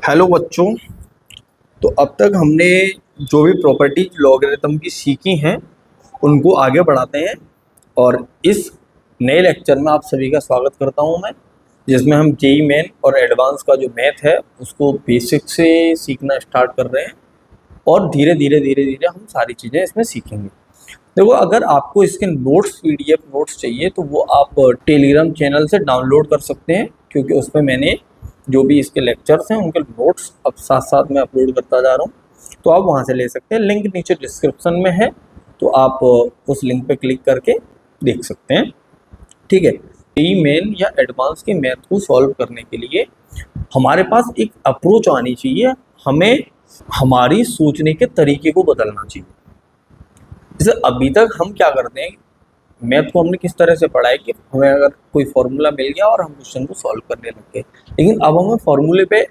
Hello बच्चों। तो अब तक हमने जो भी प्रॉपर्टीज लॉगरिथम की सीखी हैं उनको आगे बढ़ाते हैं और इस नए लेक्चर में आप सभी का स्वागत करता हूं मैं, जिसमें हम जेई मेन और एडवांस का जो मैथ है उसको बेसिक से सीखना स्टार्ट कर रहे हैं और धीरे धीरे हम सारी चीज़ें इसमें सीखेंगे। देखो, अगर आपको इसके नोट्स पीडीएफ नोट्स चाहिए तो वो आप टेलीग्राम चैनल से डाउनलोड कर सकते हैं, क्योंकि उसमें मैंने जो भी इसके लेक्चर्स हैं उनके नोट्स अब साथ साथ में अपलोड करता जा रहा हूँ, तो आप वहाँ से ले सकते हैं। लिंक नीचे डिस्क्रिप्शन में है, तो आप उस लिंक पे क्लिक करके देख सकते हैं। ठीक है। ई मेन या एडवांस के मैथ को सॉल्व करने के लिए हमारे पास एक अप्रोच आनी चाहिए, हमें हमारी सोचने के तरीके को बदलना चाहिए। जैसे अभी तक हम क्या करते हैं, मैथ को हमने किस तरह से पढ़ा है कि हमें अगर कोई फॉर्मूला मिल गया और हम क्वेश्चन को सॉल्व करने लग गए, लेकिन अब हमें फॉर्मूले पे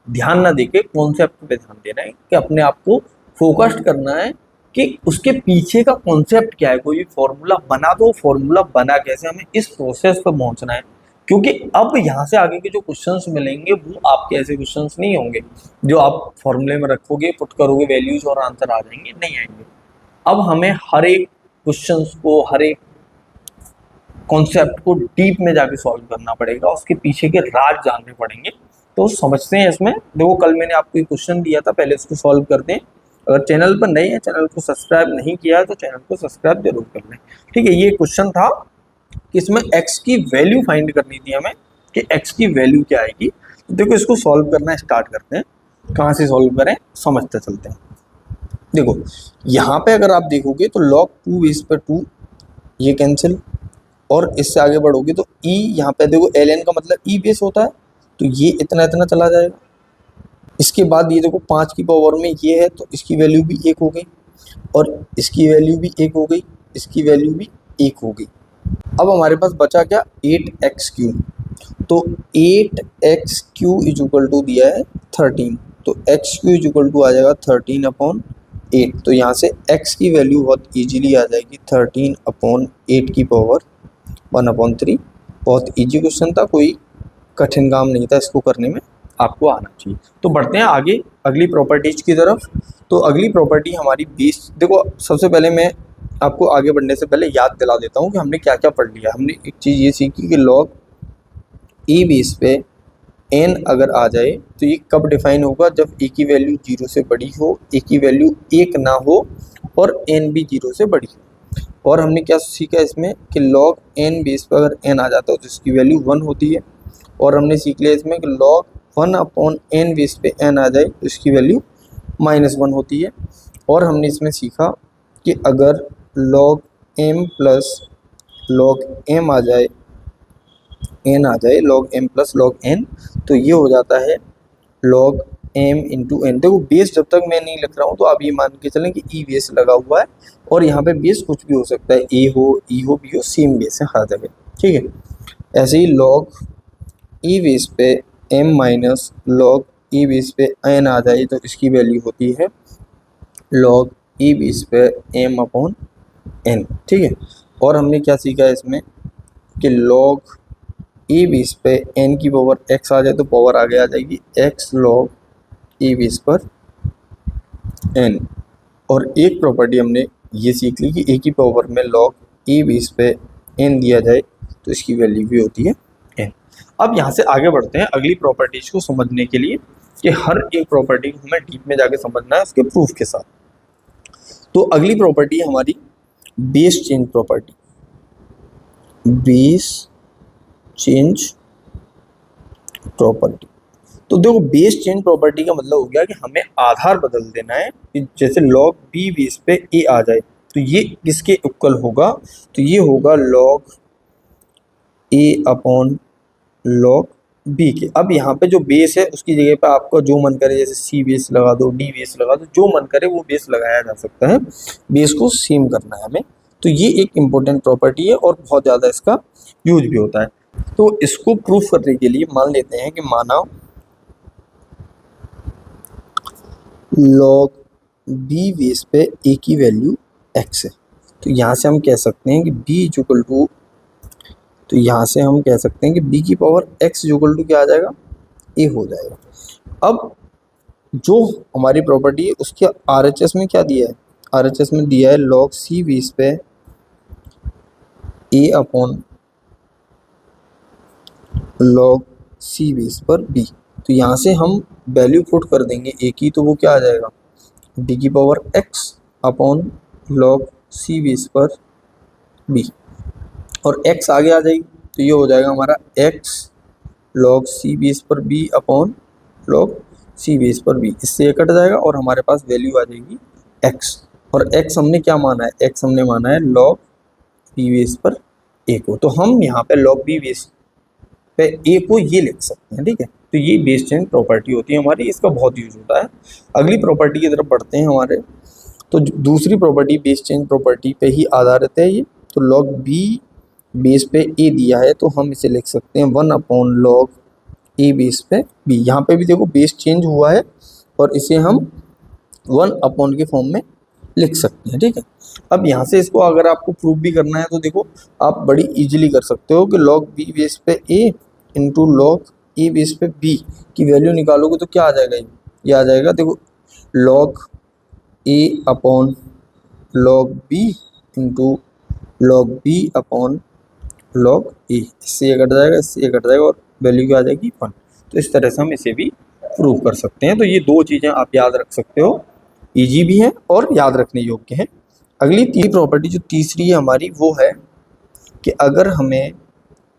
ध्यान ना देके कॉन्सेप्ट पे ध्यान देना है कि अपने आप को फोकस्ड करना है कि उसके पीछे का कॉन्सेप्ट क्या है। कोई भी फॉर्मूला बना तो फॉर्मूला बना कैसे, हमें इस प्रोसेस पर पहुंचना है। क्योंकि अब यहाँ से आगे के जो क्वेश्चंस मिलेंगे वो आपके ऐसे क्वेश्चंस नहीं होंगे जो आप फॉर्मूले में रखोगे, पुट करोगे वैल्यूज और आंसर आ जाएंगे, नहीं आएंगे। अब हमें हर एक क्वेश्चंस को, हर एक कॉन्सेप्ट को डीप में जाके सॉल्व करना पड़ेगा, उसके पीछे के राज जानने पड़ेंगे। तो समझते हैं इसमें। देखो, कल मैंने आपको एक क्वेश्चन दिया था, पहले इसको सॉल्व करते हैं। अगर चैनल पर नए हैं, चैनल को सब्सक्राइब नहीं किया है तो चैनल को सब्सक्राइब जरूर कर लें। ठीक है। ये क्वेश्चन था कि इसमें x की वैल्यू फाइंड करनी थी हमें, कि x की वैल्यू क्या आएगी। तो देखो, इसको सॉल्व करना स्टार्ट करते हैं। कहाँ से सॉल्व करें समझते चलते हैं। देखो, यहाँ पे अगर आप देखोगे तो log 2 बेस पर 2 ये कैंसिल, और इससे आगे बढ़ोगे तो e, यहाँ पे देखो ln का मतलब e बेस होता है, तो ये इतना इतना चला जाएगा। इसके बाद ये देखो 5 की पावर में ये है, तो इसकी वैल्यू भी 1 हो गई, और इसकी वैल्यू भी 1 हो गई, इसकी वैल्यू भी 1 हो गई। अब हमारे पास बचा क्या, 8x3। तो 8x3 इज इक्वल टू दिया है 13, तो x3 इज इक्वल टू आ जाएगा 13/8। तो यहाँ से x की वैल्यू बहुत इजीली आ जाएगी 13/8 की पावर 1/3। बहुत इजी क्वेश्चन था, कोई कठिन काम नहीं था, इसको करने में आपको आना चाहिए। तो बढ़ते हैं आगे अगली प्रॉपर्टीज की तरफ। तो अगली प्रॉपर्टी हमारी बेस, देखो सबसे पहले मैं आपको आगे बढ़ने से पहले याद दिला देता हूँ कि हमने क्या क्या पढ़ लिया। हमने एक चीज़ ये सीखी कि लॉग ए बेस पे n अगर आ जाए तो ये कब डिफाइन होगा, जब a की वैल्यू 0 से बड़ी हो, a की वैल्यू 1 ना हो और n भी 0 से बड़ी हो। और हमने क्या सीखा इसमें कि log n बेस पर अगर n आ जाता है तो इसकी वैल्यू 1 होती है। और हमने सीख लिया इसमें कि log 1/n बेस पे n आ जाए तो इसकी वैल्यू -1 होती है। और हमने इसमें सीखा कि अगर log m plus log m आ जाए, n आ जाए, log m plus log n, तो ये हो जाता है log m इंटू n। देखो, बेस जब तक मैं नहीं लिख रहा हूँ तो आप ये मान के चलें कि e बेस लगा हुआ है, और यहाँ पे बेस कुछ भी हो सकता है, a हो, e हो, b हो, सेम बेस है हर जगह। ठीक है। ऐसे ही log e बेस पे m minus log e base पे n आ जाए तो इसकी वैल्यू होती है log e बेस पे m/n। ठीक है। और हमने क्या सीखा है इसमें कि log e बेस पे n की पावर x आ जाए तो पावर आगे आ जाएगी x log e बेस पर n। और एक प्रॉपर्टी हमने ये सीख ली कि a की पावर में log e बेस पे n दिया जाए तो इसकी वैल्यू भी होती है n। अब यहाँ से आगे बढ़ते हैं अगली प्रॉपर्टीज को समझने के लिए, कि हर एक प्रॉपर्टी को हमें डीप में जाके समझना है उसके प्रूफ के साथ। तो अगली प्रॉपर्टी है हमारी base change property. Base change property, तो देखो बेस चेंज प्रॉपर्टी का मतलब हो गया कि हमें आधार बदल देना है। कि जैसे log b बेस पे a आ जाए तो ये किसके इक्वल होगा, तो ये होगा log a/log b के। अब यहाँ पे जो बेस है उसकी जगह पे आपको जो मन करे, जैसे c बेस लगा दो, d बेस लगा दो, जो मन करे वो बेस लगाया जा सकता है। बेस को सेम करना है हमें। तो ये एक इम्पोर्टेंट प्रॉपर्टी है और बहुत ज़्यादा इसका यूज भी होता है। तो इसको प्रूफ करने के लिए मान लेते हैं कि माना log b बेस पे a की वैल्यू x है, तो यहाँ से हम कह सकते हैं कि b इक्वल टू, तो यहाँ से हम कह सकते हैं कि b की पावर x इक्वल टू क्या आ जाएगा, a हो जाएगा। अब जो हमारी प्रॉपर्टी है उसके RHS में क्या दिया है, RHS में दिया है log C बेस पे A upon log C base पर B। तो यहाँ से हम वैल्यू पुट कर देंगे A की, तो वो क्या आ जाएगा, B की power x upon log C base पर B, और x आगे आ जाएगी, तो ये हो जाएगा हमारा x log C बेस पर B upon log C base पर B। इससे ये कट जाएगा और हमारे पास वैल्यू आ जाएगी x, और x हमने क्या माना है, x हमने माना है log B बेस पर A को। तो हम यहाँ पे log B बेस पे A को ये लिख सकते हैं, ठीक है। तो ये बेस चेंज प्रॉपर्टी होती है हमारी, इसका बहुत यूज होता है। अगली प्रॉपर्टी की तरफ बढ़ते हैं हमारे। तो दूसरी प्रॉपर्टी बेस चेंज प्रॉपर्टी पे ही आधारित है ये। तो log B बेस पे A दिया है, तो हम इसे लिख सकते हैं 1 अपॉन log A बेस पे B। यहाँ पे भी देखो बेस चेंज हुआ है और इसे हम 1 अपॉन के फॉर्म में लिख सकते हैं, ठीक है। अब यहाँ से इसको अगर आपको प्रूव भी करना है तो देखो आप बड़ी इजीली कर सकते हो कि log B बेस पे A into log A base पे B की वैल्यू निकालोगे तो क्या आ जाएगा, ये आ जाएगा देखो log A upon log B into log B upon log A। इससे ये कट जाएगा, इससे ये कट जाएगा और वैल्यू क्या आ जाएगी 1। तो इस तरह से हम इसे भी प्रूव कर सकते हैं। तो ये दो चीज़ें आप याद रख सकते हो, इजी भी है और याद रखने योग्य है। अगली तीसरी प्रॉपर्टी जो तीसरी है हमारी वो है कि अगर हमें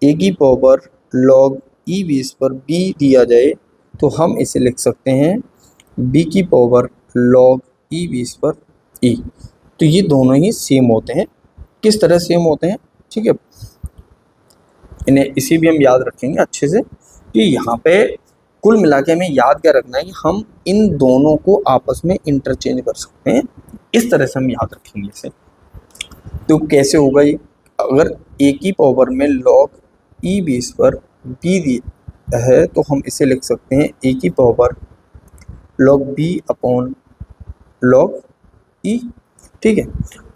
A की पावर log E बेस पर B दिया जाए तो हम इसे लिख सकते हैं B की पावर log E बेस पर E। तो ये दोनों ही सेम होते हैं। किस तरह सेम होते हैं, ठीक है, इन्हें इसी भी हम याद रखेंगे अच्छे से कि यहाँ पे कुल मिला के हमें याद क्या रखना है कि हम इन दोनों को आपस में इंटरचेंज कर सकते हैं। इस तरह से हम याद रखेंगे इसे। तो कैसे होगा ये, अगर A की पावर में log E बेस पर B दिया है तो हम इसे लिख सकते हैं A की power log B upon log E, ठीक है।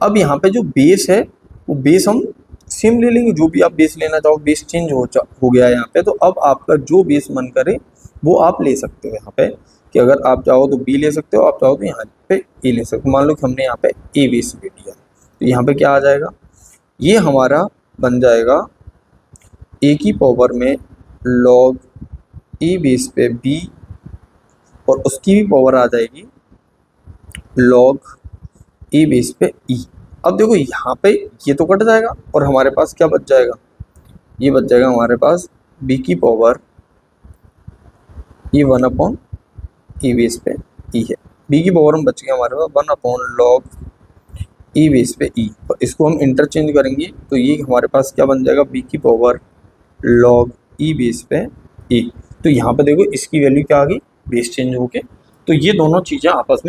अब यहाँ पे जो बेस है वो बेस हम सेम ले लेंगे, जो भी आप बेस लेना चाहो। बेस चेंज हो गया है यहाँ पे, तो अब आपका जो बेस मन करे वो आप ले सकते हो यहाँ पे, कि अगर आप चाहो तो B ले सकते हो, आप चाहो तो यहाँ पे A ले सकते हो। मान लो कि हमने यहाँ पे A बेस ले लिया, तो यहाँ पे क्या आ जाएगा, ये हमारा बन जाएगा A की पावर में log A बेस पे B और उसकी भी पावर आ जाएगी log A बेस पे E। अब देखो यहाँ पे ये तो कट जाएगा और हमारे पास क्या बच जाएगा, ये बच जाएगा हमारे पास B की पावर, ये 1 अपॉन E बेस पे E है। B की पावर में बच गया हमारे पास 1 अपॉन log E बेस पे E, और इसको हम इंटरचेंज करेंगे तो ये हमारे पास क्या बन जाएगा, B की पावर log E बेस पे E। तो यहाँ पे देखो इसकी वैल्यू क्या आ गई, बेस चेंज होके। तो ये दोनों चीज़ें आपस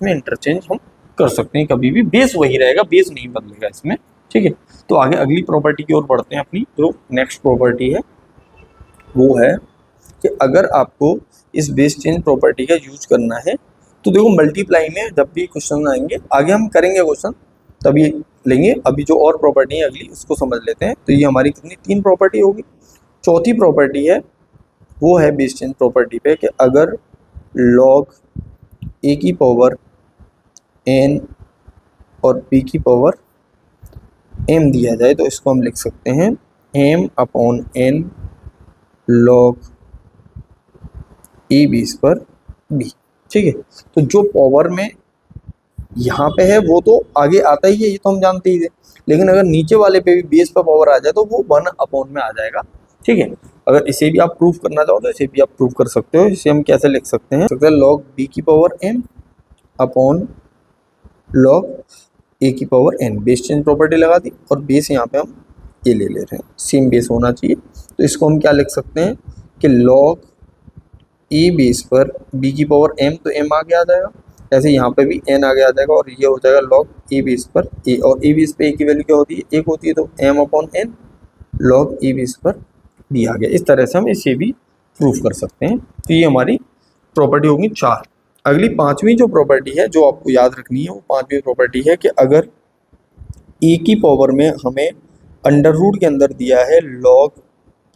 में इंटरचेंज हम कर सकते हैं, कभी भी बेस वही रहेगा, बेस नहीं बदलेगा इसमें, ठीक है। तो आगे अगली प्रॉपर्टी की ओर बढ़ते हैं। अपनी जो नेक्स्ट प्रॉपर्टी है वो है कि अगर आपको इस बेस चेंज प्रॉपर्टी का यूज करना है तो देखो मल्टीप्लाई में जब भी क्वेश्चन आएंगे, आगे हम करेंगे क्वेश्चन तभी लेंगे। अभी जो और प्रॉपर्टी है अगली उसको समझ लेते हैं। तो ये हमारी कितनी 3 प्रॉपर्टी होगी। चौथी प्रॉपर्टी है वो है बेस चेंज प्रॉपर्टी पे कि अगर log A की पावर n और B की पावर m दिया जाए तो इसको हम लिख सकते हैं m upon n log A base पर B, ठीक है। तो जो पावर में यहाँ पे है वो तो आगे आता ही है, ये तो हम जानते ही थे, लेकिन अगर नीचे वाले पे भी बेस पर पावर आ जाए तो वो 1 अपॉन में आ जाएगा, ठीक है। अगर इसे भी आप प्रूफ करना चाहो तो इसे भी आप प्रूफ कर सकते हो। इसे हम कैसे लिख सकते हैं, log B की power m upon log A की power n। Base change property लगा दी और बेस यहाँ पे हम A ले रहे हैं, सेम बेस होना चाहिए। तो इसको हम क्या लिख सकते हैं कि log A बेस पर B की पावर m, तो m आगे आ जाएगा, ऐसे यहाँ पे भी n आगे आ जाएगा और ये हो जाएगा log A बेस पर A। और A बेस पे A की वैल्यू क्या होती है, 1 होती है, तो m upon n log A base पर B आ गया। इस तरह से हम इसे भी प्रूफ कर सकते हैं। तो ये हमारी प्रॉपर्टी होगी 4। अगली 5वीं जो प्रॉपर्टी है जो आपको याद रखनी है वो 5वीं प्रॉपर्टी है कि अगर A की पावर में हमें अंडर रूट के अंदर दिया है log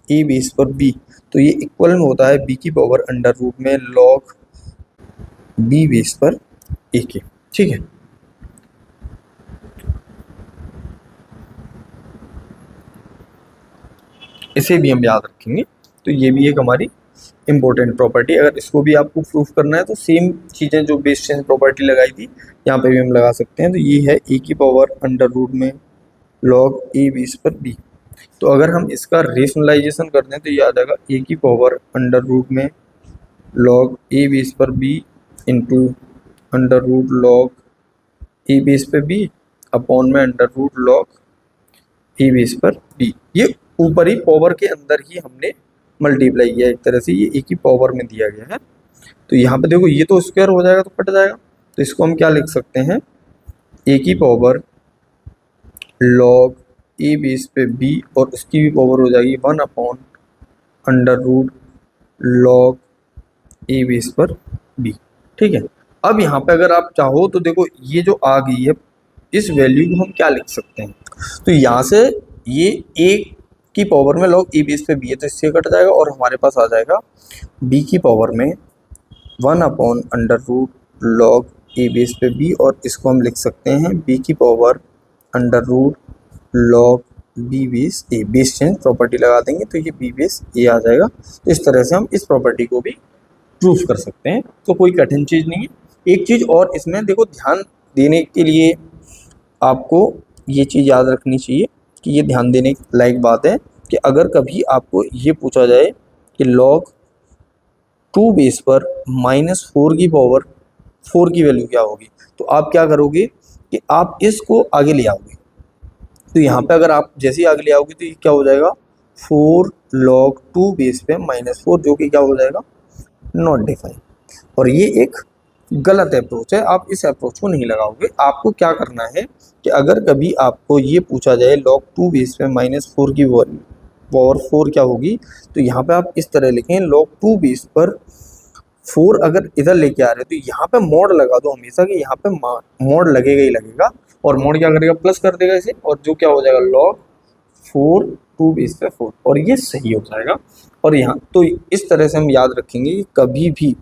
ए बेस पर बी, तो ये इक्वल में होता है बी की पावर अंडर रूट में लॉग बी बेस पर ए के। ठीक है, इसे भी हम याद रखेंगे। तो ये भी एक हमारी इंपॉर्टेंट प्रॉपर्टी, अगर इसको भी आपको प्रूफ करना है तो सेम चीज़ें जो बेस चेंज प्रॉपर्टी लगाई थी यहाँ पे भी हम लगा सकते हैं। तो ये है ए की पावर अंडर रूट में लॉग ए बेस पर बी। तो अगर हम इसका रेशनलाइजेशन कर दें तो ये आ जाएगा ए की पावर अंडर रूट में लॉग ए बेस पर B into under root log A base पे बी अपॉन में under root log A base पर बी। ये ऊपर ही पावर के अंदर ही हमने मल्टीप्लाई किया, एक तरह से ये ए की पावर में दिया गया है। तो यहाँ पे देखो ये तो स्क्वायर हो जाएगा तो कट जाएगा, तो इसको हम क्या लिख सकते हैं, ए की पावर लॉग ए बेस पे बी और उसकी भी पावर हो जाएगी 1 upon under root log A base पर बी। ठीक है, अब यहाँ पे अगर आप चाहो तो देखो ये जो आ गई है इस वैल्यू को हम क्या लिख सकते हैं, तो यहाँ से ये ए की पावर में लॉग ए बेस पे बी है तो इससे कट जाएगा और हमारे पास आ जाएगा बी की पावर में 1 upon under root log A base पे बी और इसको हम लिख सकते हैं बी की power under root log B base A. Base change property लगा देंगे तो ये बी बेस ए आ जाएगा। तो इस तरह से हम इस प्रॉपर्टी को भी प्रूफ कर सकते हैं, तो कोई कठिन चीज़ नहीं है। एक चीज़ और इसमें देखो ध्यान देने के लिए आपको ये चीज़ याद रखनी चाहिए कि ये ध्यान देने लायक बात है कि अगर कभी आपको ये पूछा जाए कि लॉग 2 बेस पर -4 की पावर 4 की वैल्यू क्या होगी, तो आप क्या करोगे कि आप इसको आगे ले आओगे। तो यहाँ पे अगर आप जैसे ही आगे ले आओगे तो ये क्या हो जाएगा 4 log 2 बेस पे -4, जो कि क्या हो जाएगा नॉट डिफाइन। और ये एक गलत अप्रोच है, आप इस अप्रोच को नहीं लगाओगे। आपको क्या करना है कि अगर कभी आपको ये पूछा जाए log 2 बेस पे -4 की पावर 4 क्या होगी, तो यहाँ पे आप इस तरह लिखें log 2 बेस पर 4 अगर इधर लेके आ रहे हो तो यहाँ पे मोड लगा दो हमेशा, कि यहाँ पे मोड लगेगा ही लगेगा और मोड क्या करेगा प्लस कर देगा इसे, और जो क्या हो जाएगा log 4 2 बेस पे 4, और ये सही हो जाएगा। और यहाँ तो इस तरह से हम याद रखेंगे कि कभी भी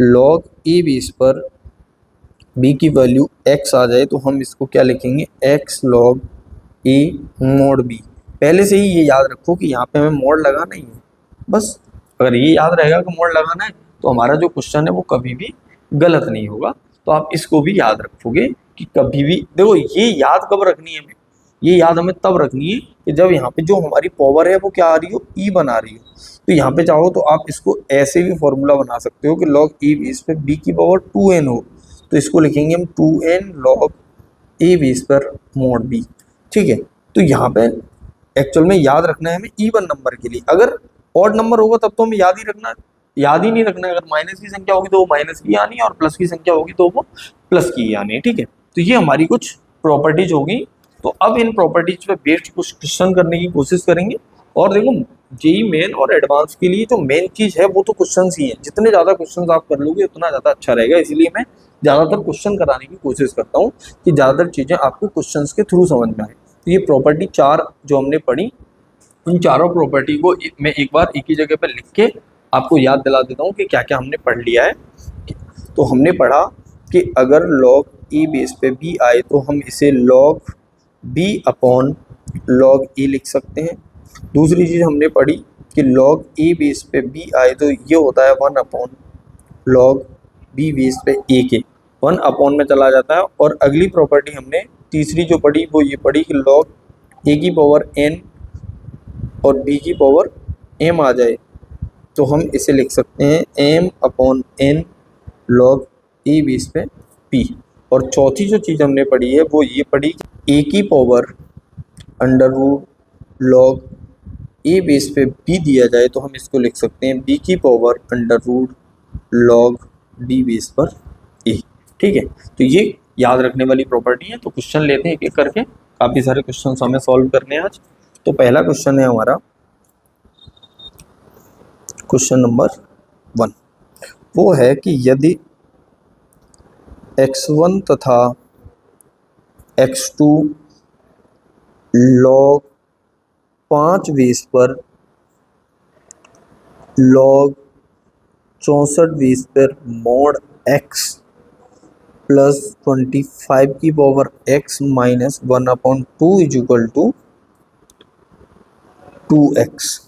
log a बेस पर b की वैल्यू x आ जाए तो हम इसको क्या लिखेंगे x log a mod b। पहले से ही ये याद रखो कि यहाँ पे हमें मोड लगाना ही है, बस अगर ये याद रहेगा कि मोड लगाना है तो हमारा जो क्वेश्चन है वो कभी भी गलत नहीं होगा। तो आप इसको भी याद रखोगे कि कभी भी देखो ये याद कब रखनी है हमें, ये याद हमें तब रखनी है कि जब यहाँ पे जो हमारी पावर है वो क्या आ रही हो ई बना रही हो। तो यहाँ पे चाहो तो आप इसको ऐसे भी फॉर्मूला बना सकते हो कि log ए बेस पे बी की पावर 2n हो, तो इसको लिखेंगे हम 2n log ए बेस पर मोड बी। ठीक है, तो यहाँ पे एक्चुअल में याद रखना है हमें इवन नंबर के लिए, अगर ऑड नंबर होगा तब तो हमें याद ही नहीं रखना है। अगर माइनस की संख्या होगी तो वो माइनस की आनी है और प्लस की संख्या होगी तो वो प्लस की आनी है। ठीक है, तो ये हमारी कुछ प्रॉपर्टीज होगी। तो अब इन प्रॉपर्टीज पे बेस्ड कुछ क्वेश्चन करने की कोशिश करेंगे। और देखो जेई मेन और एडवांस के लिए जो मेन चीज है वो तो क्वेश्चन ही है, जितने ज्यादा क्वेश्चन आप कर लोगे उतना ज्यादा अच्छा रहेगा, इसलिए मैं ज्यादातर क्वेश्चन कराने की कोशिश करता हूँ कि ज्यादातर चीजें आपको क्वेश्चन के थ्रू समझ में आए। तो ये प्रॉपर्टी 4 जो हमने पढ़ी, इन चारों प्रॉपर्टी को मैं एक बार एक ही जगह पर लिख के आपको याद दिला देता हूँ कि क्या क्या हमने पढ़ लिया है। तो हमने पढ़ा कि अगर log ए बेस पे b आए तो हम इसे log b upon log a लिख सकते हैं। दूसरी चीज़ हमने पढ़ी कि log a बेस पे b आए तो ये होता है 1 अपॉन log b बेस पे a के, 1 अपॉन में चला जाता है। और अगली प्रॉपर्टी हमने तीसरी जो पढ़ी वो ये पढ़ी कि log a की पावर n और b की पावर m आ जाए तो हम इसे लिख सकते हैं m upon n log a base पे p। और चौथी जो चीज़ हमने पढ़ी है वो ये पढ़ी कि a की power under root log a base पे b दिया जाए तो हम इसको लिख सकते हैं b की power under root log b base पर a। ठीक है, तो ये याद रखने वाली प्रॉपर्टी है। तो क्वेश्चन लेते हैं एक एक करके, काफ़ी सारे क्वेश्चन हमें सॉल्व करने हैं आज। तो पहला क्वेश्चन है हमारा क्वेश्चन नंबर 1, वो है कि यदि x1 तथा x2 log 5 बेस पर log 64 पर mod x प्लस 25 की power x minus 1/2 is equal to 2x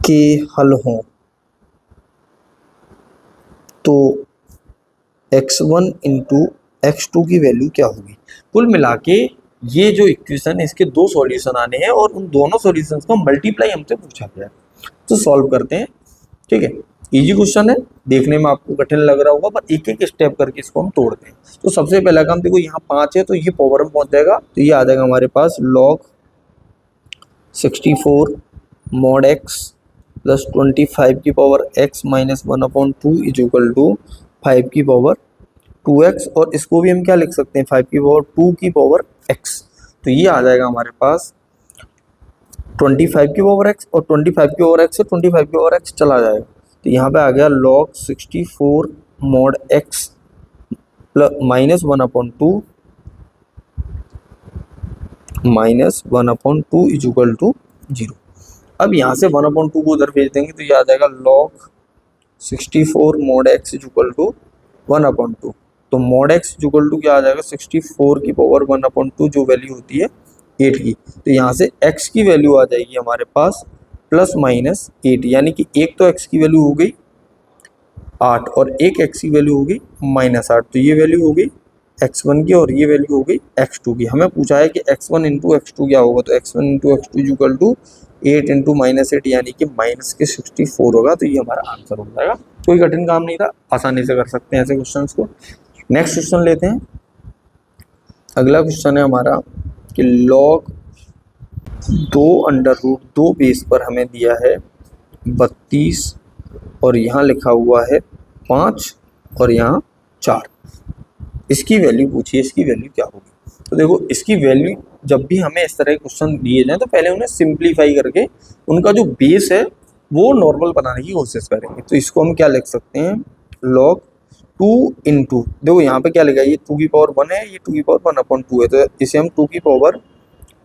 के हल हों तो x1 इंटू x2 की वैल्यू क्या होगी। कुल मिला के ये जो इक्वेशन है इसके दो सॉल्यूशन आने हैं और उन दोनों सॉल्यूशंस का मल्टीप्लाई हमसे पूछा गया है, तो सॉल्व करते हैं। ठीक है, इजी क्वेश्चन है, देखने में आपको कठिन लग रहा होगा पर एक एक स्टेप करके इसको हम तोड़ते हैं। तो सबसे पहला काम देखो, यहाँ 5 है तो ये पावर में पहुंच जाएगा, तो ये आ जाएगा हमारे पास log 64 mod x प्लस 25 की power x minus 1/2 is equal to 5 की पावर 2x, और इसको भी हम क्या लिख सकते हैं 5 की पावर 2 की पावर x। तो ये आ जाएगा हमारे पास 25 की पावर x, और 25 की पावर x से 25 की पावर x चला जाएगा, तो यहाँ पे आ गया log 64 mod x plus minus 1/2 minus 1/2 is equal to 0। अब यहाँ से 1/2 को उधर भेज देंगे तो ये आ जाएगा log 64 mod x is equal to 1/2। तो mod x is equal to क्या आ जाएगा 64 की पावर 1/2 जो वैल्यू होती है 8 की, तो यहाँ से x की वैल्यू आ जाएगी हमारे पास प्लस माइनस 8, यानी कि एक तो x की वैल्यू हो गई 8 और एक x की वैल्यू हो गई -8, तो ये वैल्यू हो गई x1 की और ये वैल्यू हो गई x2 की। हमें पूछा है कि x1 इंटू x2 क्या होगा, तो x1 into x2 is equal to 8 into -8 यानी कि माइनस के 64 होगा, तो ये हमारा आंसर हो जाएगा। कोई कठिन काम नहीं था, आसानी से कर सकते हैं ऐसे क्वेश्चंस को। नेक्स्ट क्वेश्चन लेते हैं। अगला क्वेश्चन है हमारा कि log 2 बेस पर हमें दिया है 32 और यहाँ लिखा हुआ है 5 और यहाँ 4, इसकी वैल्यू पूछिए, इसकी वैल्यू क्या होगी। तो देखो इसकी वैल्यू जब भी हमें इस तरह के क्वेश्चन दिए जाएं तो पहले उन्हें सिंप्लीफाई करके उनका जो बेस है वो नॉर्मल बनाने की कोशिश करेंगे। तो इसको हम क्या लिख सकते हैं, log 2 इंटू, देखो यहाँ पे क्या लिखा है, ये 2 की पावर 1 है, ये 2 की पावर 1/2 है, तो इसे हम 2 की पावर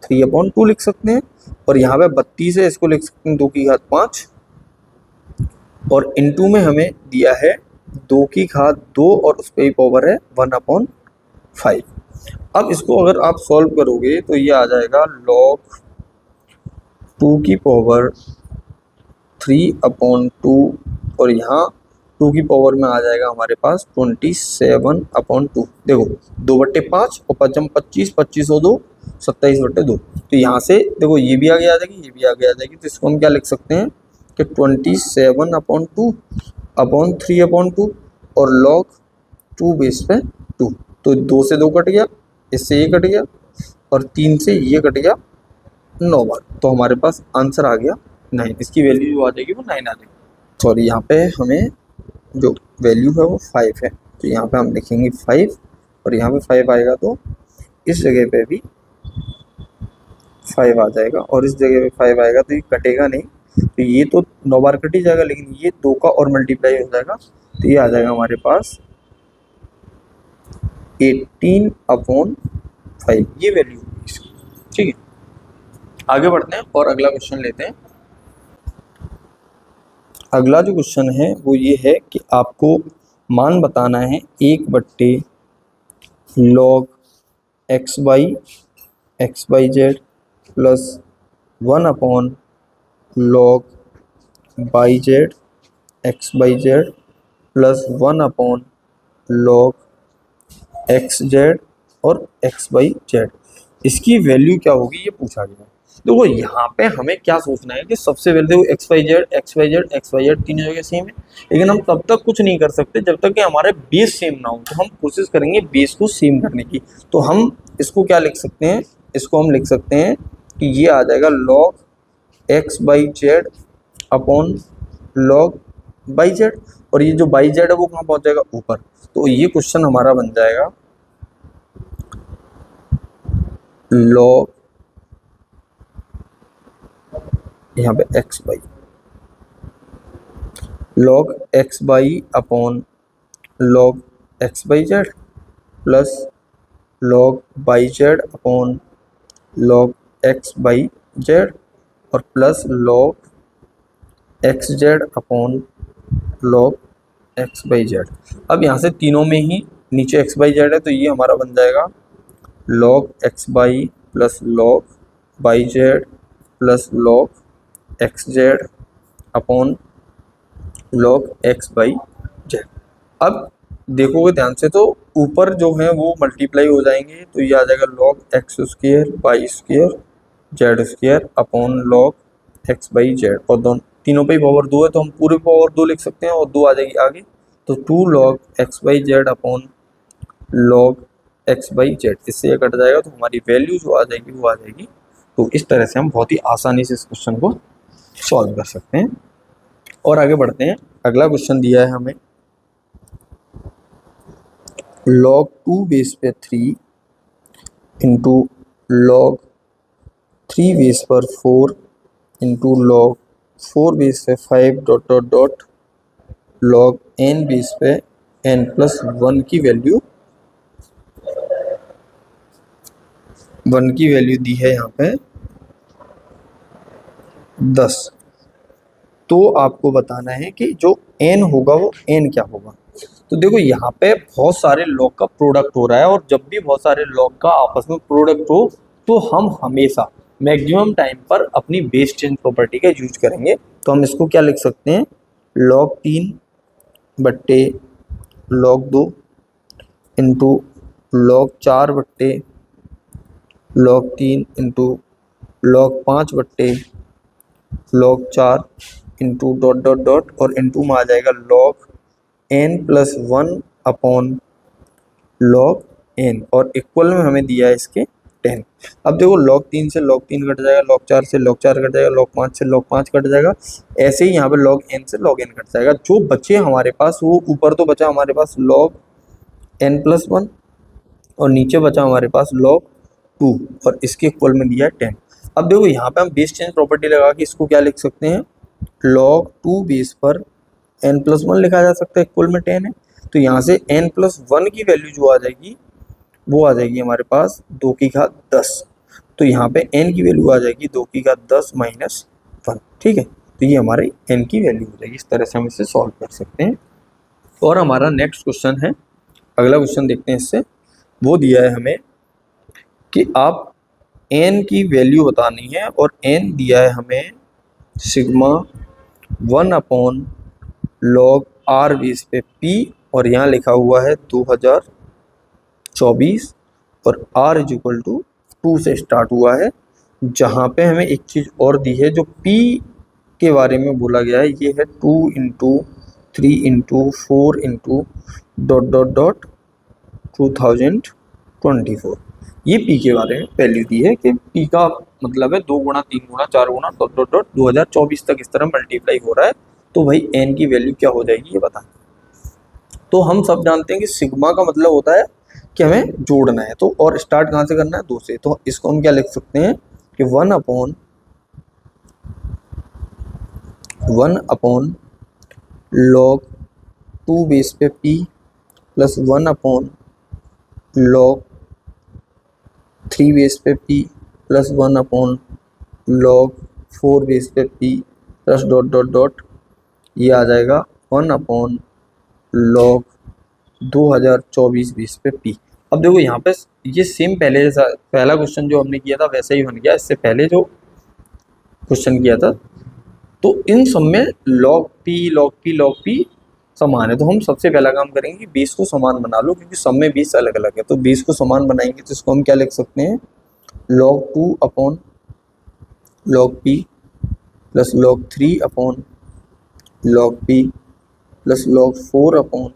3/2 लिख सकते हैं। और यहाँ पे 32 है, इसको लिख सकते हैं 2 की घात 5, और इनटू में हमें दिया है 2 की घात 2 और उस पर पावर है 1/5। अब इसको अगर आप सॉल्व करोगे तो ये आ जाएगा log 2 की पावर 3/2 और यहाँ 2 की पावर में आ जाएगा हमारे पास 27/2। देखो 2/5 और 5 25 और 2 27/2, तो यहाँ से देखो ये भी आगे आ जाएगी, ये भी आगे आ जाएगी, तो इसको हम क्या लिख सकते हैं कि 27/2 अपॉन 3/2 और log 2 बेस पे 2, तो 2 से 2 कट गया, इससे ये कट गया और 3 से ये कट गया 9 बार, तो हमारे पास आंसर आ गया 9। इसकी वैल्यू जो आ जाएगी वो 9 आ जाएगी। सॉरी, यहाँ पे हमें जो वैल्यू है वो 5 है, तो यहाँ पे हम लिखेंगे 5 और यहाँ पे 5 आएगा तो इस जगह पे भी 5 आ जाएगा और इस जगह पे 5 आएगा, तो ये कटेगा नहीं, तो ये तो 9 बार कट ही जाएगा, लेकिन ये 2 का और मल्टीप्लाई हो जाएगा, तो ये आ जाएगा हमारे पास 18/5, ये वैल्यू होगी इसकी। ठीक है, आगे बढ़ते हैं और अगला क्वेश्चन लेते हैं। अगला जो क्वेश्चन है वो ये है कि आपको मान बताना है 1/log xy plus 1/log yz xyz plus 1/log xz और xyz, इसकी वैल्यू क्या होगी ये पूछा गया है। देखो यहाँ पे हमें क्या सोचना है कि सबसे पहले देखो xyz तीनों जगह सेम है, लेकिन हम तब तक कुछ नहीं कर सकते जब तक कि हमारे बेस सेम ना हो, तो हम कोशिश करेंगे बेस को सेम करने की। तो हम इसको क्या लिख सकते हैं, इसको हम लिख सकते हैं कि ये आ जाएगा log xyz upon log yz, और ये जो yz है वो कहाँ पहुंच जाएगा ऊपर, तो ये क्वेश्चन हमारा बन जाएगा log, यहाँ पे X Y log X Y upon log X Y Z plus log Y Z upon log X Y Z और plus log X Z upon log X Y Z. अब यहाँ से तीनों में ही नीचे एक्स बाई जेड है तो ये हमारा बन जाएगा log X by plus log by Z plus log x Z upon log X Y Z. अब देखोगे ध्यान से तो ऊपर जो है वो मल्टीप्लाई हो जाएंगे तो ये आ जाएगा log x square by square Z square upon log X Y Z, और दोनों तीनों पे पावर 2 है तो हम पूरे पावर 2 लिख सकते हैं और 2 आ जाएगी आगे, तो 2 log X Y Z upon log X Y Z. इससे ये कट जाएगा तो हमारी वैल्यू जो आ जाएगी वो आ जाएगी। तो इस तरह से हम बहुत ही आसानी से इस क्वेश्चन को सॉल्व कर सकते हैं। और आगे बढ़ते हैं, अगला क्वेश्चन दिया है हमें log 2 बेस पे 3 इंटू log 3 बेस पर 4 इंटू log 4 बेस पे 5 dot dot dot log n base पे n प्लस 1 की वैल्यू दी है यहाँ पे 10। तो आपको बताना है कि जो n होगा वो n क्या होगा। तो देखो यहाँ पे बहुत सारे लॉग का प्रोडक्ट हो रहा है और जब भी बहुत सारे लॉग का आपस में प्रोडक्ट हो तो हम हमेशा मैक्सिमम टाइम पर अपनी बेस चेंज प्रॉपर्टी का यूज करेंगे। तो हम इसको क्या लिख सकते हैं, log 3 बट्टे log 2 इंटू log 4 बट्टे log 3 इंटू log 5 बट्टे log 4 into dot dot dot और इंटू में आ जाएगा log n plus 1 upon log n और इक्वल में हमें दिया है इसके 10। अब देखो log 3 से log 3 कट जाएगा, log 4 से log 4 कट जाएगा, log 5 से log 5 कट जाएगा, ऐसे ही यहाँ पे log n से log n कट जाएगा। जो बचे हमारे पास वो ऊपर तो बचा हमारे पास log n प्लस 1 और नीचे बचा हमारे पास log 2 और इसके इक्वल में दिया है 10। अब देखो यहाँ पे हम बेस चेंज प्रॉपर्टी लगा के इसको क्या लिख सकते हैं, log 2 बेस पर n प्लस 1 लिखा जा सकता है, इक्वल में 10 है। तो यहाँ से n प्लस 1 की वैल्यू जो आ जाएगी वो आ जाएगी हमारे पास 2 की घात 10। तो यहाँ पे n की वैल्यू आ जाएगी 2 की घात 10 माइनस 1। ठीक है, तो ये हमारी n की वैल्यू हो जाएगी। इस तरह से हम इसे सॉल्व कर सकते हैं। और हमारा नेक्स्ट क्वेश्चन है, अगला क्वेश्चन देखते हैं इससे। वो दिया है हमें कि आप n की वैल्यू बतानी है और n दिया है हमें sigma 1 upon log r base पे p और यहाँ लिखा हुआ है 2024 और r इज इक्वल टू 2 से स्टार्ट हुआ है। जहाँ पे हमें एक चीज़ और दी है जो p के बारे में बोला गया है, ये है 2 into 3 into 4 into dot dot dot 2024। ये p के बारे में वैल्यू दी है कि p का मतलब है 2 गुणा 3 गुणा 4 गुणा डॉट डॉट डॉट 2024 तक इस तरह मल्टीप्लाई हो रहा है। तो भाई n की वैल्यू क्या हो जाएगी ये बता। तो हम सब जानते हैं कि सिग्मा का मतलब होता है कि हमें जोड़ना है, तो और स्टार्ट कहाँ से करना है, 2 से। तो इसको हम क्या लिख सकते हैं कि 1 अपॉन log 2 बेस पे p plus 1 upon log 3 base पे p plus 1 upon log 4 base पे p plus dot dot dot ये आ जाएगा 1 अपॉन log 2024 बेस पे p। अब देखो यहाँ पे ये सेम पहले जैसा पहला क्वेश्चन जो हमने किया था वैसा ही बन गया। इससे पहले जो क्वेश्चन किया था तो इन सब में log p समान है। तो हम सबसे पहला काम करेंगे कि बेस को समान बना लो, क्योंकि सब में बेस अलग अलग है। तो बेस को समान बनाएंगे तो इसको हम क्या लिख सकते हैं, log 2 upon log p plus log 3 upon log p plus log 4 upon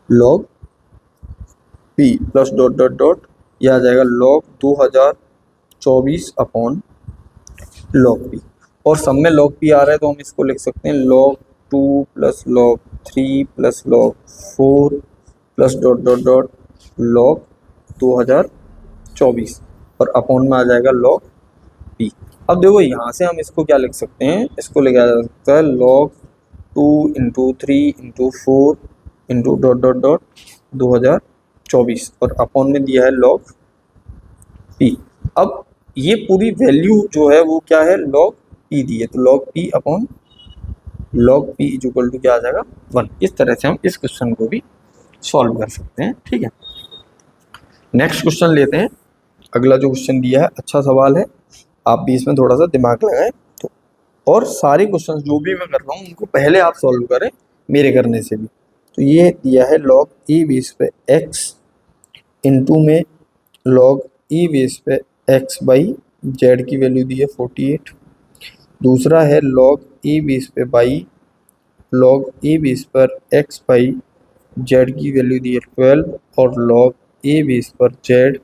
log p plus dot dot dot यह आ जाएगा log 2024 अपॉन log p। और सब में log p आ रहा है तो हम इसको लिख सकते हैं log 2 plus log 3 plus log 4 plus dot dot dot log 2024 और अपॉन में आ जाएगा log p। अब देखो यहाँ से हम इसको क्या लिख सकते हैं, इसको लिखा जा सकता है log 2 into 3 into 4 into dot dot dot 2024 और अपॉन में दिया है log p। अब ये पूरी वैल्यू जो है वो क्या है, log p दी है, तो log p upon log p is equal to क्या आ जाएगा 1। इस तरह से हम इस क्वेश्चन को भी सॉल्व कर सकते हैं। ठीक है, नेक्स्ट क्वेश्चन लेते हैं। अगला जो क्वेश्चन दिया है अच्छा सवाल है, आप भी इसमें थोड़ा सा दिमाग लगाएं। तो और सारे क्वेश्चन जो भी मैं कर रहा हूँ उनको पहले आप सॉल्व करें मेरे करने से भी। तो ये दिया है log e बेस पे x इंटू में log e बेस पे x बाई जेड की वैल्यू दी है 48। दूसरा है log e बेस पे बाई log e बेस पर x बाई जेड की वैल्यू दी है 12 और log e बेस पर z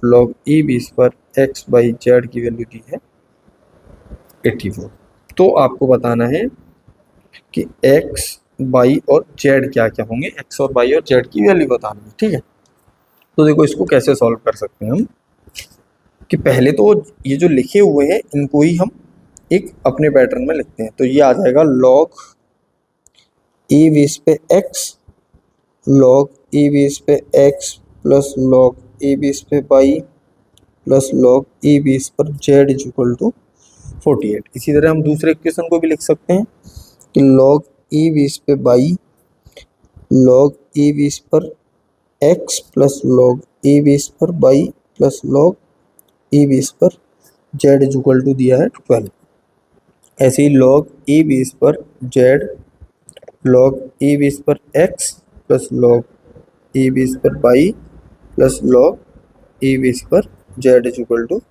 log e बेस पर x बाई जेड की वैल्यू दी है 84। तो आपको बताना है कि x बाई और z क्या क्या होंगे, x और y और z की वैल्यू बतानी है। ठीक है, तो देखो इसको कैसे सॉल्व कर सकते हैं हम कि पहले तो ये जो लिखे हुए हैं इनको ही हम एक अपने पैटर्न में लिखते हैं। तो ये आ जाएगा log e बेस पे x log e बेस पे x plus log e base पे y plus log e base पर z इज इक्वल टू 48। इसी तरह हम दूसरे इक्वेशन को भी लिख सकते हैं कि log e बेस पे y log e बेस पर x plus log e base पर y plus log e base पर z इज इक्वल टू दिया है 12। ऐसे ही log e बेस पर z log e बेस पर x plus log e base पर y plus log e base पर z is equal to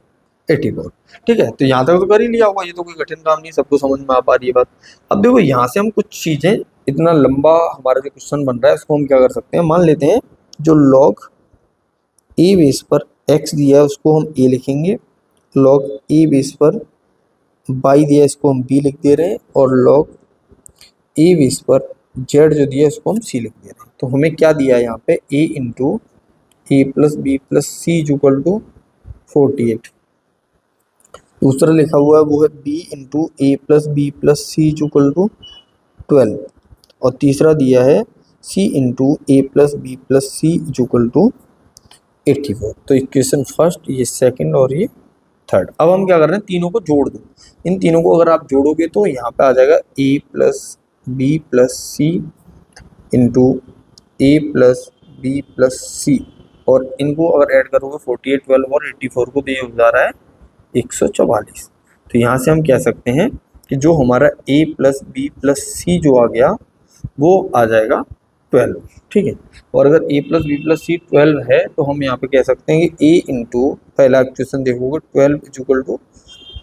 84। ठीक है, तो यहाँ तक तो कर ही लिया होगा, ये तो कोई कठिन काम नहीं, सबको समझ में आ पा रही है बात। अब देखो यहाँ से हम कुछ चीजें, इतना लंबा हमारा जो क्वेश्चन बन रहा है उसको हम क्या कर सकते हैं, मान लेते हैं जो log e बेस पर x दिया है उसको हम a लिखेंगे, log e बेस पर y दिया है इसको हम b लिख दे रहे हैं और log e बेस पर z जो दिया है इसको हम c लिख दे रहे हैं। तो हमें क्या दिया है यहाँ पे a into A plus B plus C equal to 48। दूसरा लिखा हुआ है वो है b into A plus B plus C equal to 12 और तीसरा दिया है c into A plus B plus C equal to 84। तो इक्वेशन फर्स्ट, ये सेकंड और ये थर्ड। अब हम क्या कर रहे हैं, तीनों को जोड़ दो। इन तीनों को अगर आप जोड़ोगे तो यहाँ पे आ जाएगा a plus B plus C into A plus B plus C और इनको अगर ऐड करोगे 48, 12 और 84 को तो ये हो जा रहा है 144। तो यहाँ से हम कह सकते हैं कि जो हमारा a प्लस बी प्लस सी जो आ गया वो आ जाएगा 12। ठीक है, और अगर a प्लस बी प्लस सी 12 है तो हम यहाँ पे कह सकते हैं कि a इंटू पहला इक्वेशन देखोगे 12 इक्वल टू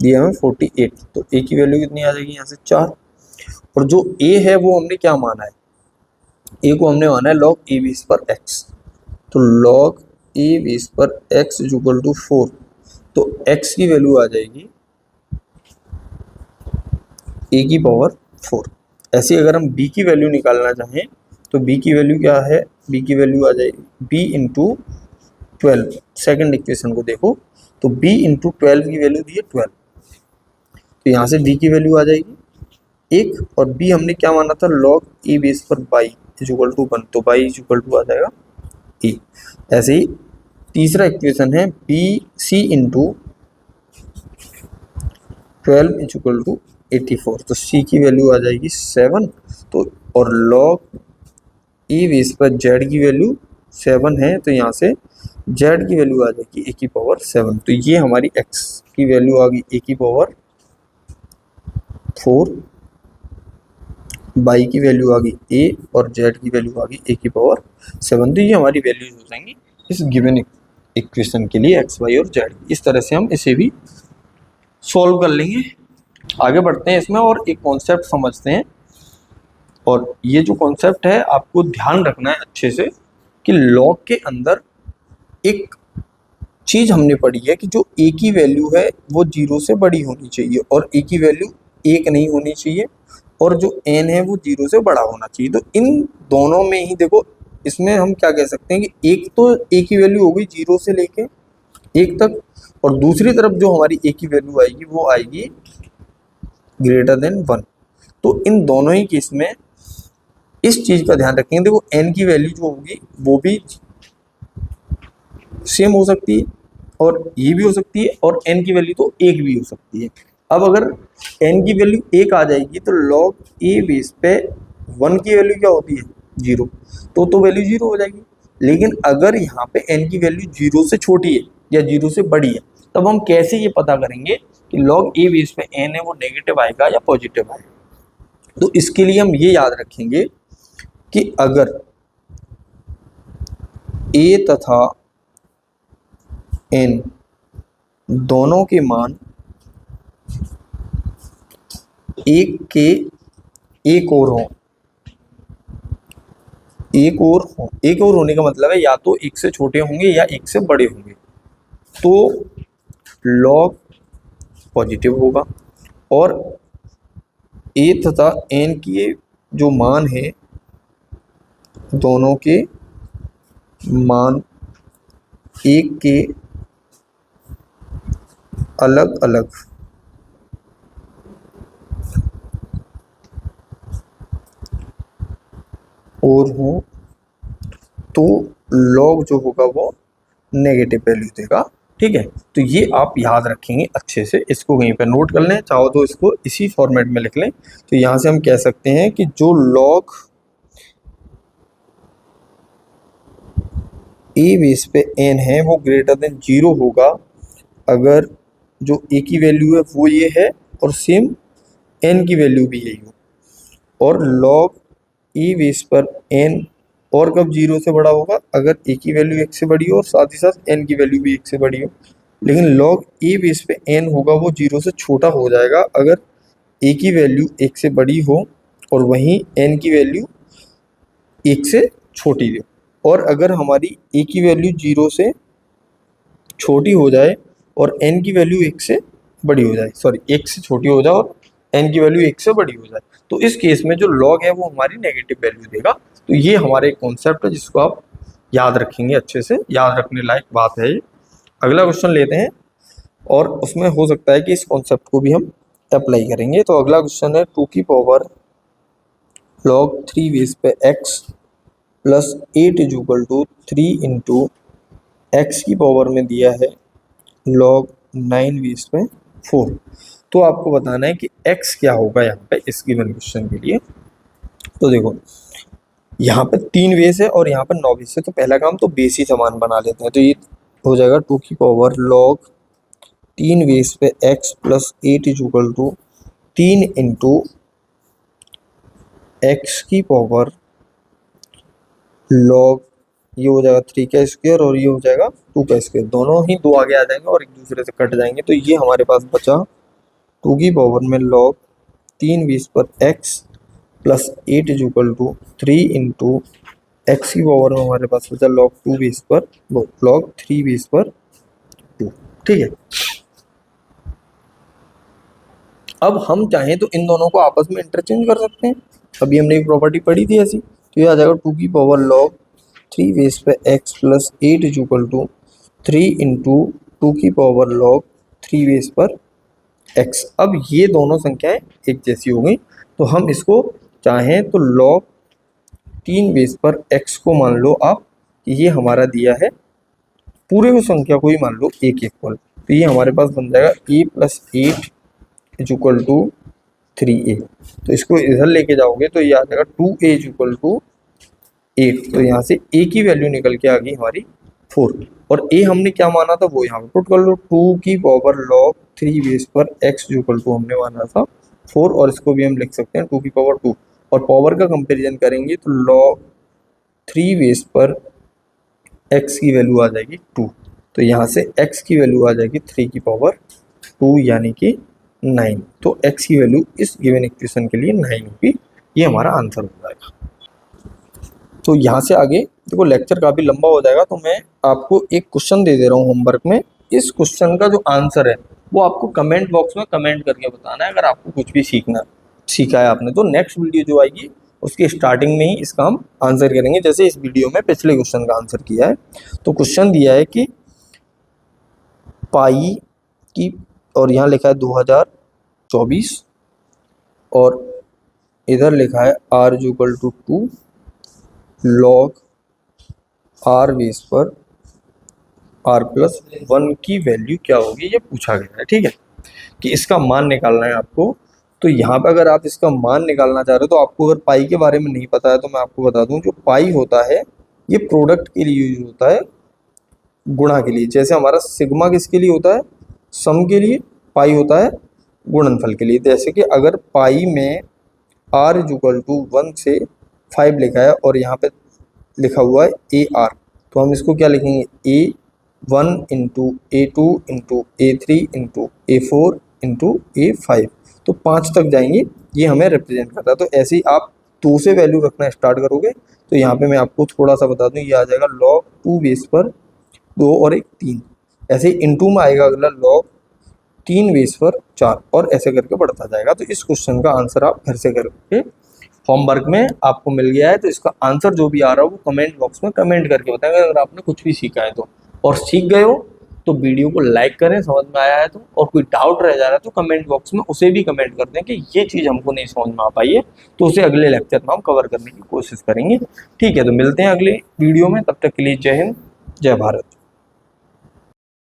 दिया हमें 48। तो a की वैल्यू कितनी आ जाएगी यहाँ से 4। और जो a है वो हमने क्या माना है, a को हमने माना है log a बेस पर x। तो log a बेस पर x इक्वल टू 4। तो x की वैल्यू आ जाएगी a की पावर 4। ऐसे अगर हम b की वैल्यू निकालना चाहें तो b की वैल्यू क्या है, b की वैल्यू आ जाएगी b इंटू 12। सेकेंड इक्वेशन को देखो तो b इंटू 12 की वैल्यू दी है 12। तो यहाँ से b की वैल्यू आ जाएगी 1 और b हमने क्या माना था log e बेस पर y इक्वल टू 1। तो y इक्वल टू आ जाएगा e। ऐसे ही तीसरा इक्वेशन है b c into 12 equal to 84। तो c की वैल्यू आ जाएगी 7। तो और log e बेस पर z की वैल्यू 7 है तो यहाँ से z की वैल्यू आ जाएगी a की पावर 7। तो ये हमारी x की वैल्यू आ गई a की पावर 4, y की वैल्यू आ गई a और z की वैल्यू आ गई a की पावर 7। तो ये हमारी वैल्यूज हो जाएंगी इस गिवन इक्वेशन के लिए x, y और z। इस तरह से हम इसे भी सॉल्व कर लेंगे। आगे बढ़ते हैं इसमें और एक कॉन्सेप्ट समझते हैं। और ये जो कॉन्सेप्ट है आपको ध्यान रखना है अच्छे से कि लॉग के अंदर एक चीज हमने पढ़ी है कि जो a की वैल्यू है वो 0 से बड़ी होनी चाहिए और a की वैल्यू 1 नहीं होनी चाहिए और जो n है वो 0 से बड़ा होना चाहिए। तो इन दोनों में ही देखो, इसमें हम क्या कह सकते हैं कि एक तो a की वैल्यू होगी 0 से लेके 1 तक और दूसरी तरफ जो हमारी a की वैल्यू आएगी वो आएगी ग्रेटर देन 1। तो इन दोनों ही केस में इस चीज का ध्यान रखेंगे, देखो n की वैल्यू जो होगी वो भी सेम हो सकती है और ये भी हो सकती है और n की वैल्यू तो 1 भी हो सकती है। अब अगर n की वैल्यू 1 आ जाएगी तो log a बेस पे 1 की वैल्यू क्या होती है 0, तो वैल्यू 0 हो जाएगी। लेकिन अगर यहाँ पे n की वैल्यू 0 से छोटी है या 0 से बड़ी है, तब हम कैसे ये पता करेंगे कि log a बेस पे n है वो नेगेटिव आएगा या पॉजिटिव आएगा। तो इसके लिए हम ये याद रखेंगे कि अगर a तथा n दोनों के मान एक के एक और हों, एक और होने का मतलब है या तो एक से छोटे होंगे या एक से बड़े होंगे, तो log पॉजिटिव होगा। और a तथा n की जो मान है, दोनों के मान एक के अलग अलग और हो तो log जो होगा वो नेगेटिव वैल्यू देगा। ठीक है, तो ये आप याद रखेंगे अच्छे से, इसको कहीं पर नोट कर लें, चाहो तो इसको इसी फॉर्मेट में लिख लें। तो यहाँ से हम कह सकते हैं कि जो log a बेस पे n है वो ग्रेटर देन 0 होगा अगर जो a की वैल्यू है वो ये है और सेम n की वैल्यू भी यही हो, और log a बेस पर n और कब 0 से बड़ा होगा अगर a की वैल्यू 1 से बड़ी हो और साथ ही साथ n की वैल्यू भी 1 से बड़ी हो। लेकिन log a बेस पे n होगा वो 0 से छोटा हो जाएगा अगर a की वैल्यू 1 से बड़ी हो और वहीं n की वैल्यू 1 से छोटी हो। और अगर हमारी a की वैल्यू 0 से छोटी हो जाए और n की वैल्यू 1 से बड़ी हो जाए, सॉरी 1 से छोटी हो जाए और n की वैल्यू 1 से बड़ी हो जाए, तो इस केस में जो log है वो हमारी नेगेटिव वैल्यू देगा। तो ये हमारे एक कॉन्सेप्ट है जिसको आप याद रखेंगे, अच्छे से याद रखने लायक बात है ये। अगला क्वेश्चन लेते हैं और उसमें हो सकता है कि इस कॉन्सेप्ट को भी हम अप्लाई करेंगे। तो अगला क्वेश्चन है 2 की पावर log 3 बेस पे x plus 8 is equal to 3 into X की पावर में दिया है log 9 बेस पे 4। तो आपको बताना है कि x क्या होगा यहाँ पे इस गिवन क्वेश्चन के लिए। तो देखो यहाँ पे 3 बेस है और यहाँ पे 9 बेस है, तो पहला काम तो बेस ही समान बना लेते हैं। तो ये हो जाएगा 2 की पावर log 3 बेस पे x plus 8 is equal to 3 into X की पावर log, ये हो जाएगा 3 का स्क्वायर और ये हो जाएगा 2 का स्क्वायर, दोनों ही 2 आगे आ जाएंगे और एक दूसरे से कट जाएंगे। तो ये हमारे पास बचा 2 की पावर में log 3 बेस पर x plus 8 is equal to 3 into X की पावर में हमारे पास बचा log 2 बेस पर log 3 बेस पर 2। ठीक है, अब हम चाहें तो इन दोनों को आपस में इंटरचेंज कर सकते हैं, अभी हमने एक प्रॉपर्टी पढ़ी थी ऐसी। तो ये आ जाएगा 2 की पावर log 3 बेस पे x plus 8 is equal to 3 into 2 की पावर log 3 बेस पर x। अब ये दोनों संख्याएं एक जैसी हो गई, तो हम इसको चाहें तो log 3 बेस पर x को मान लो आप कि ये हमारा दिया है, पूरे को संख्या को ही मान लो एक इक्वल। तो ये हमारे पास बन जाएगा a plus 8 is equal to 3a। तो इसको इधर लेके जाओगे तो ये आ जाएगा 2a इज इक्वल टू 8। तो यहाँ से a की वैल्यू निकल के आ गई हमारी 4 और a हमने क्या माना था वो यहाँ पे पुट कर लो। 2 की पावर log 3 बेस पर x इक्वल टू हमने माना था 4 और इसको भी हम लिख सकते हैं 2 की पावर 2 और पावर का कंपेरिजन करेंगे तो log 3 बेस पर x की वैल्यू आ जाएगी 2। तो यहाँ से x की वैल्यू आ जाएगी 3 की पावर 2 यानी कि 9। तो x की वैल्यू इस गिवन इक्वेशन के लिए 9 होगी, ये हमारा आंसर हो जाएगा। तो यहाँ से आगे देखो लेक्चर काफ़ी लंबा हो जाएगा, तो मैं आपको एक क्वेश्चन दे दे रहा हूँ होमवर्क में। इस क्वेश्चन का जो आंसर है वो आपको कमेंट बॉक्स में कमेंट करके बताना है। अगर आपको कुछ भी सीखा है आपने, तो नेक्स्ट वीडियो जो आएगी उसकी स्टार्टिंग में ही इसका हम आंसर करेंगे, जैसे इस वीडियो में पिछले क्वेश्चन का आंसर किया है। तो क्वेश्चन दिया है कि पाई की, और यहाँ लिखा है 2024 और इधर लिखा है r is equal to 2 log r base पर r प्लस 1 की वैल्यू क्या होगी, ये पूछा गया है। ठीक है, कि इसका मान निकालना है आपको। तो यहाँ पे अगर आप इसका मान निकालना चाह रहे हो तो आपको अगर पाई के बारे में नहीं पता है तो मैं आपको बता दूं, जो पाई होता है ये प्रोडक्ट के लिए यूज होता है, गुणा के लिए। जैसे हमारा सिग्मा किसके लिए होता है, सम के लिए, पाई होता है गुणनफल के लिए। जैसे कि अगर पाई में r इज इक्वल टू 1 से 5 लिखा है और यहाँ पे लिखा हुआ है ए आर, तो हम इसको क्या लिखेंगे, A1 into A2 into A3 into A4 into A5, तो 5 तक जाएंगे, ये हमें रिप्रेजेंट करता है। तो ऐसे ही आप 2 से वैल्यू रखना स्टार्ट करोगे तो यहाँ पे मैं आपको थोड़ा सा बता दूं, ये आ जाएगा log 2 बेस पर 2 और 1 3, ऐसे ही इनटू में आएगा अगला log 3 बेस पर 4, और ऐसे करके बढ़ता जाएगा। तो इस क्वेश्चन का आंसर आप घर से करके होमवर्क में आपको मिल गया है, तो इसका आंसर जो भी आ रहा हो वो कमेंट बॉक्स में कमेंट करके बताएंगे अगर आपने कुछ भी सीखा है तो। और सीख गए हो तो वीडियो को लाइक करें, समझ में आया है तो, और कोई डाउट रह जा रहा है तो कमेंट बॉक्स में उसे भी कमेंट कर दें कि ये चीज़ हमको नहीं समझ में आ पाई है, तो उसे अगले लेक्चर में हम कवर करने की कोशिश करेंगे। ठीक है, तो मिलते हैं अगले वीडियो में, तब तक के लिए जय हिंद, जय भारत।